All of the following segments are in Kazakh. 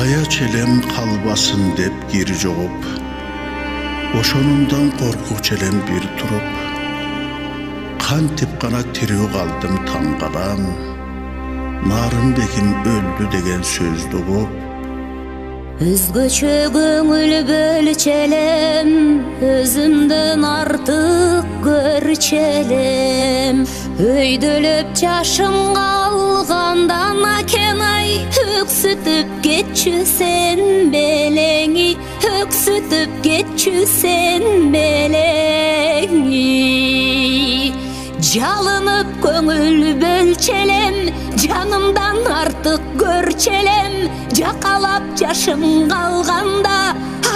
Aya çelem kalbasın dep geri joğup, oşonundan korku çelem bir turup, kantip gana tiriu kaldım tangadan, Narınbekin öldü degen söz doğup. Özgöçö göңүл bölçelem, özümden artık görçelem. Öydölöp çaşım kalgandan akenay, öksütüp geççü sen beleňi, öksütüp geççü sen beleňi. Jalınıp göңүl bölçelem, canımdan artık görçelem. Jakalap yaşım kalganda,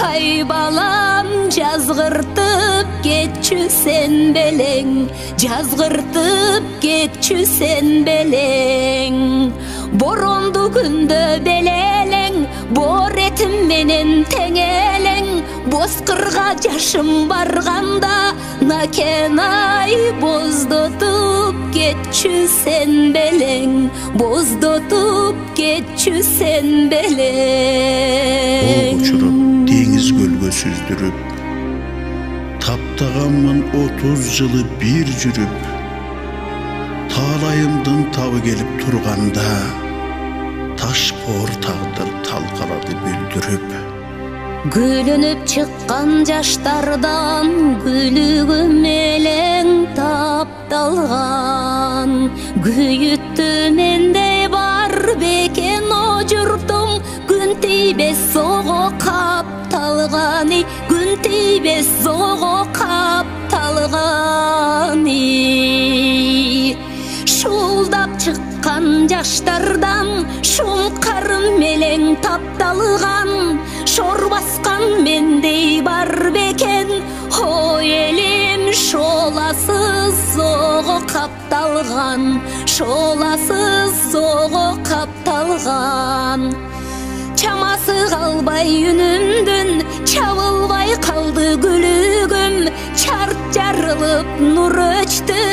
ay balam жазгыртып кетчү sen beleň, жазгыртып кетчү sen beleň. Borondu күндө белелең, бор этим менен теңелең. Бозкырга жашым барганда, накенай боздотуп кетчү sen beleň, боздотуп кетчү sen beleň. Uçurup deniz gölgö süzdürüp, taptaganmın 30 yılı bir jürüp, talayımdın tavı gelip turganda, taş bor tağdır talkaladı büldürüp. Gülünüp çıkkan jaştardan, gülügüm eleň tapdalgan. Güyüttü mendey bar beken o jurtum, gün tiybes sogo kaptalgany, gün tiybes sogo kaptalgany. Şuldap çıkkan jaştardan, şum karım meleň tapdalgan. Şor baskan mendey bar beken, o elim şolasız sogo kaptalgan, şolasız sogo kaptalgan. Çaması kalbay ünümdün, çabılbay kaldı gülügüm. Çart jarılıp nur öçtü,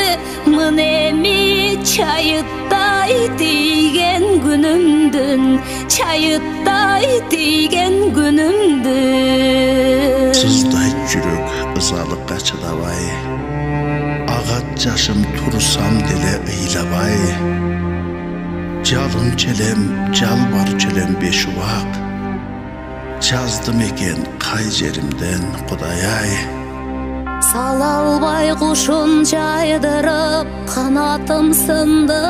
mınemi çayıtтай тийген günümdün, çayıtтай тийген günümdün. Sızday jürek ızalıkka çıdabay, agat yaşım tursam dele ıylabay. Jalın çelem, jal bar çelem beşuvak, жаздым eken kay jerimden Kudayay. Салалбай кушун жайдырып, канатым сынды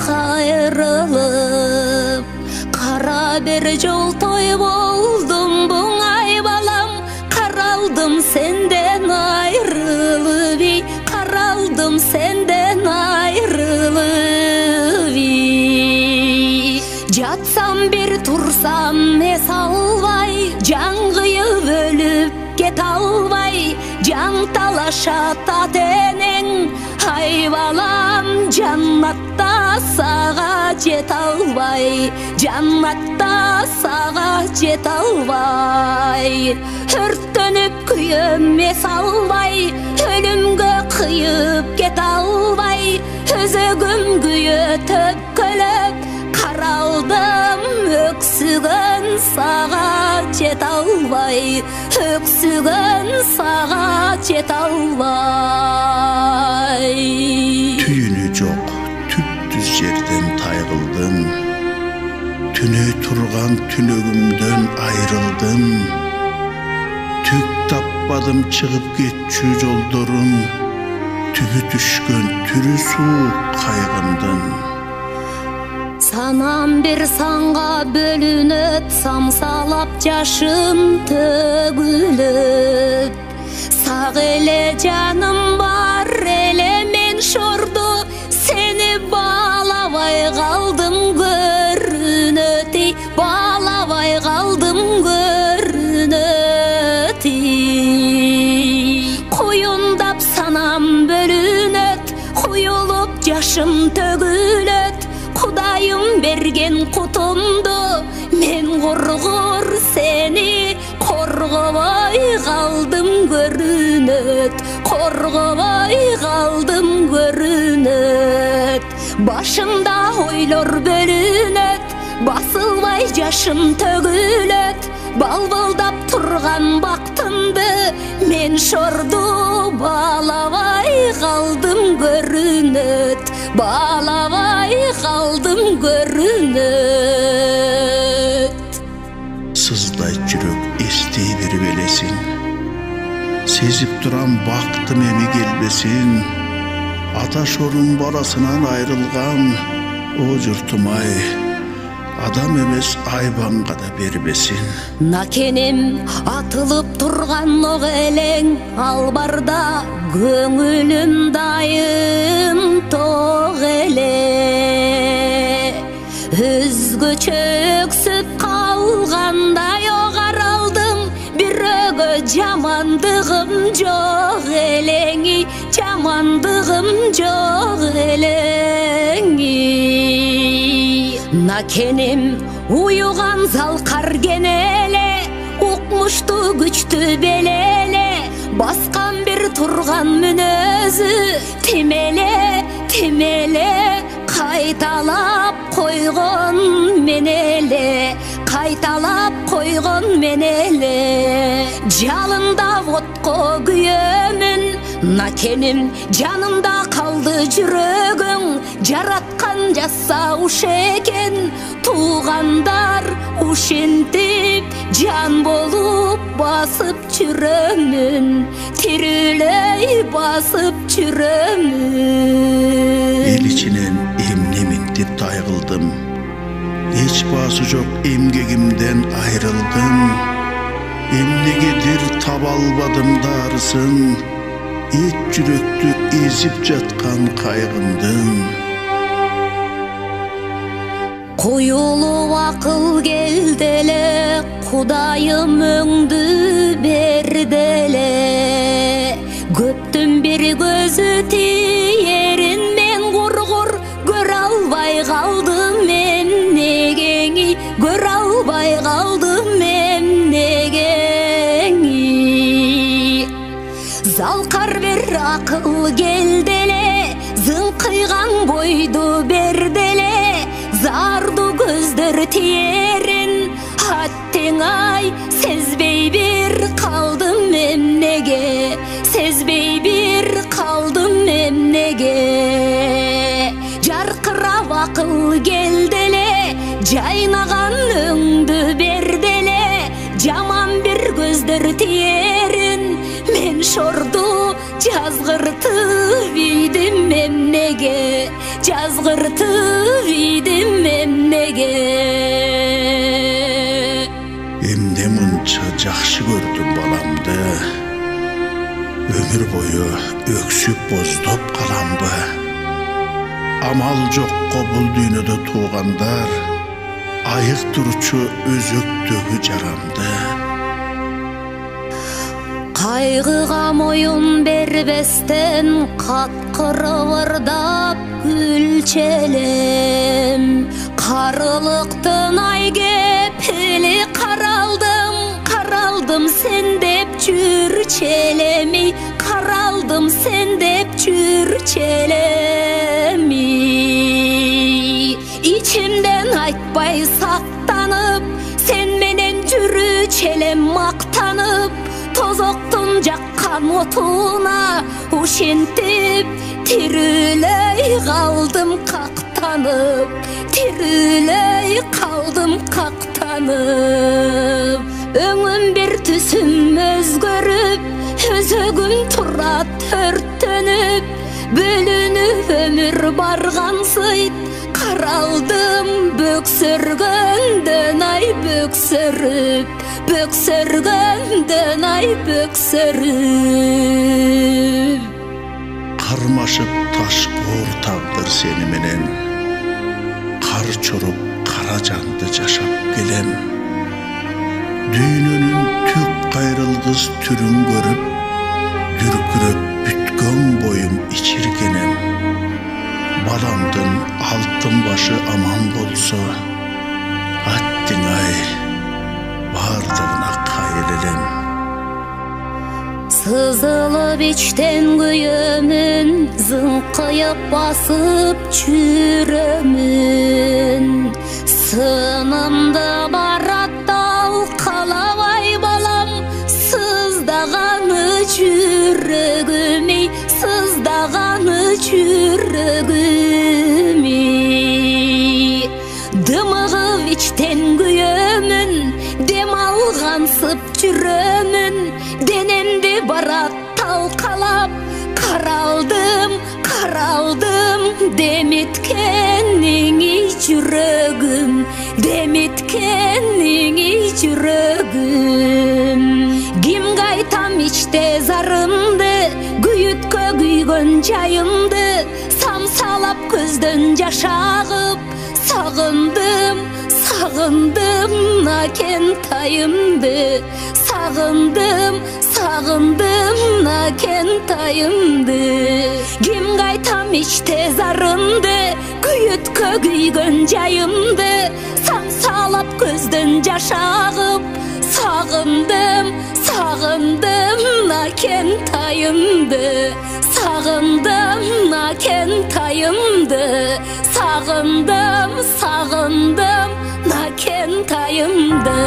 кайрылып. Кара бир жол той болдум буңай балам, каралдым сенден айрылып, каралдым senden ayrılıp. Jatsam bir tursam es albay, jangıyıp ölüp ket albay. Can talaşata deneň, ay balam jannatta saga jet albay, jannatta saga jet albay. Örtönüp kүйöm es albay, ölümgö kıyıp ket albay. Özөгüm kүйötöp kölöp, karaldım öksügön saga jet albay, öksügön saga jet albay. Tüyünü jok, tüptüz jerden taygıldım, tünö turgan tünögümden ayrıldım. Tük tapmadım çıkıp geççü joldorun, tügü düşkön türü soğuk kaygımdın. Sanam bir sanga bölünüp, samsalap yaşım tөгülüp. Sağ ele canım var, ele men şordu, seni bağlabay kaldım görünöti, bağlabay kaldım görünöti. Koyundap sanam bölünöt, koyulup yaşım tөгülöt. Kudayım bergen kutumdu, men korgur seni korgobay kaldım görünöt, korgobay kaldım görünöt. Başımda oylor bölünöt, басылбай жашым төгүлөт. Балбалдап турган бактымды мен шорду балабай калдым көрүнөт. Балабай калдым көрүнөт. Сыздай жүрөк эстей берип элесин, сезип турам бактым эми келбесин. Ата шорун баласынан айрылган, о журтумай, адам эмес айбанга да бербесин. Накенем атылып турган ок элең, ал барда көңүлүм дайым ток эле. Өзгөчө өксүп калгандай огаралдым, бирөөгө жамандыгым жок элеңи, жамандыгым жок элеңи. Накенем уюган залкар кенеле, укмушту күчтү белеле, баскан бир турган мүнөзү тимеле, тимеле, кайталап койгон мен эле, кайталап койгон мен эле. Жалында отко күйөмүн, накеним жанымда калды жүрөгүң, жараткан жаса уш экен, туугандар ушинтип жан болуп басып жүрөмүн, тирилей басып жүрөмүн. Эл ичинен эмнемин деп тайгылдым, эч баасы жок эмгегимден айрылдым. Эмнегедир таба албадым дарысын, эт жүрөктү эзип жаткан кайгымдын. Куюлуп акыл келделе, Кудайым өңдү берделе. Көптүн бир көзү тиерин мен кургур көрө албай калдым эмнегеңи, көрө албай калдым эмнегеңи. Залкар бер акыл келделе, зыңкыйган бойду берделе, зарду көздөр тиерин аттең ай, сезбей бир калдым эмнеге, сезбей бир калдым эмнеге. Жаркырап акыл келделе, жайнаган өңдү берделе, жаман бир көздөр тиерин мен шорду жазгыртып ийдим эмнеге, жазгыртып ийдим эмнеге. Эмне мынча жакшы көрдүм баламды, өмүр бою өксүп боздоп каламбы? Амал жокко бул дүйнөдө туугандар, айык турчу өзөктөгү жарамды. Кайгыга моюн бербестен каткырып ырдап күлчелем. Карылыктын ай кепили каралдым, каралдым сен деп жүрчелеми, каралдым сен деп жүрчелеми. İçimden айтпай сактанып, сен менен жүрүчелем мактанып, тозоктун жаккан отуна ушинтип тирилей калдым кактанып, тирилей калдым кактанып. Өңүм бир түсүм өзгөрүп, өзөгүм турат төрттөнүп, бөлүнүп өмүр баргансыйт, каралдым бөксөргөндөн ай бөксөрүп, бөксөргөндөн ай бөксөрүп. Кармашып ташкор тагдыр сени менен, кар чоруп кара жанды жашап келем. Дүйнөнүн түк кайрылгыс түрүн көрүп, дүркүрөп бүткөн боюм ичиргенем. Balamdın altın başı aman bolsa, attın ay, bardığına kayılelem. Sızılıp içten güyümün, zınkıyıp basıp çürümün. Тынымды бараттал қалабай балам, сыздағаны жүрегіме, сыздағаны жүрегіме. Дымығып іштен күйемін, дем алғансып жүремін, денемде барат талқалап, қаралдым, қаралдым, деметкеніңе жүрегім, деметкеніңе жүрегім. Кімге айтам іште зарымды, күйіткө күйгөн жайымды, самсалап көзден жаш ағып, сағындым, сағындым накентайымды, сағындым, сағындым накентайымды. Кімге айтам іште зарымды, күйіткө күйгөн жайымды, самсалап көзден жаш ағып, сағындым, сағындым накентайымды, сағындым накентайымды, сағындым, сағындым накентайымды.